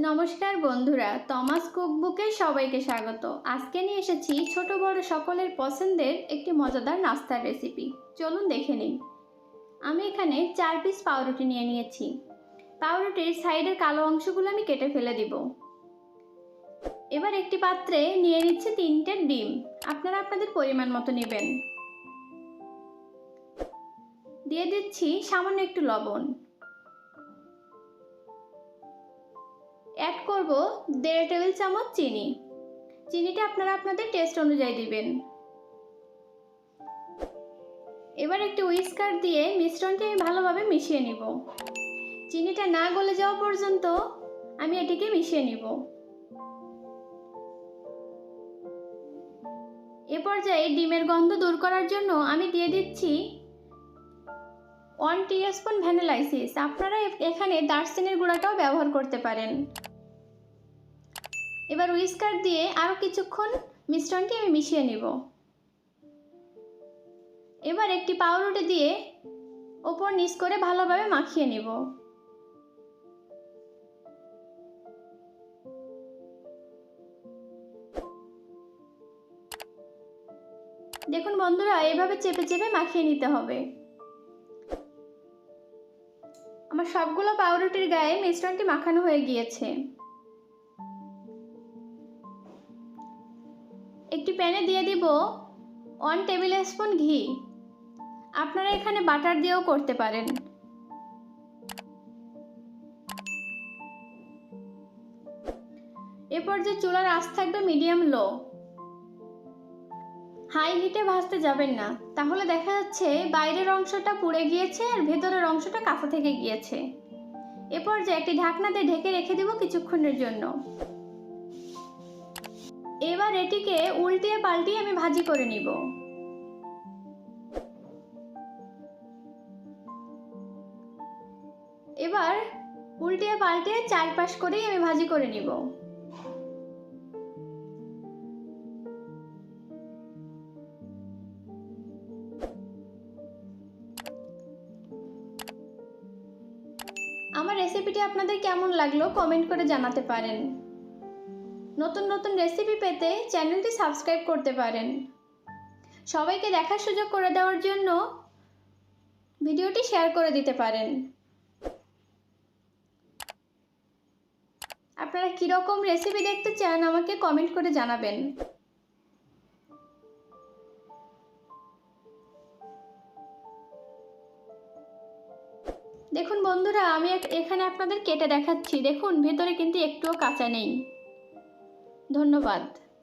নমস্কার বন্ধুরা, তমাস কুকবুকে সবাইকে স্বাগত। আজকে নিয়ে এসেছি ছোট বড় সকলের পছন্দের একটি মজাদার নাস্তার রেসিপি। চলুন দেখে নিই। আমি এখানে 4 পিস পাউরুটি নিয়ে নিয়েছি। পাউরুটির সাইডের কালো অংশগুলো আমি কেটে ফেলে দিব। এবার একটি পাত্রে নিয়ে নিচ্ছি 3টে ডিম। আপনারা আপনাদের পরিমাণ মতো নেবেন। দিয়ে দিচ্ছি সামান্য একটু লবণ। অ্যাড করব 1.5 টেবিল চামচ চিনি। চিনিটা আপনারা আপনাদের টেস্ট অনুযায়ী দিবেন। এবার একটি হুইস্কার দিয়ে মিশ্রণটি আমি ভালোভাবে মিশিয়ে নিব। চিনিটা না গলে যাওয়া পর্যন্ত আমি এটিকে মিশিয়ে নিব। এ পর্যায়ে ডিমের গন্ধ দূর করার জন্য আমি দিয়ে দিচ্ছি 1 টিস্পুন ভ্যানিলা এসেন্স। আপনারা এখানে দারচিনির গুঁড়াটাও ব্যবহার করতে পারেন। এবার হুইস্কার দিয়ে আরও কিছুক্ষণ মিশ্রণটি আমি মিশিয়ে নিব। এবার একটি পাউরুটি দিয়ে ওপর নিচ করে ভালোভাবে মাখিয়ে নিব। দেখুন বন্ধুরা, এইভাবে চেপে চেপে মাখিয়ে নিতে হবে। আমার সবগুলো পাউরুটির গায়ে মিশ্রণটি মাখানো হয়ে গিয়েছে। একটি প্যানে দিয়ে দিব 1 টেবিল স্পুন ঘি। আপনারা এখানে বাটার দিয়েও করতে পারেন। এরপর যে চুলার আঁচ থাকবে মিডিয়াম লো। হাই হিটে ভাজতে যাবেন না, তাহলে দেখা যাচ্ছে বাইরের অংশটা পুড়ে গিয়েছে আর ভেতরের অংশটা কাঁচা থেকে গিয়েছে। এরপর যে একটি ঢাকনা দিয়ে ঢেকে রেখে দেব কিছুক্ষণের জন্য। এবার এটিকে উল্টিয়ে পাল্টিয়ে আমি ভাজি করে নিব। এবার উল্টিয়ে পাল্টিয়ে চারপাশ করেই আমি ভাজি করে নিব। আমার রেসিপিটি আপনাদের কেমন লাগলো কমেন্ট করে জানাতে পারেন। নতুন নতুন রেসিপি পেতে চ্যানেলটি সাবস্ক্রাইব করতে পারেন। সবাইকে দেখার সুযোগ করে দেওয়ার জন্য ভিডিওটি শেয়ার করে দিতে পারেন। আপনারা কীরকম রেসিপি দেখতে চান আমাকে কমেন্ট করে জানাবেন। দেখুন বন্ধুরা, আমি এখানে আপনাদের কেটে দেখাচ্ছি। দেখুন ভেতরে কিন্তু একটুও কাঁচা নেই। ধন্যবাদ।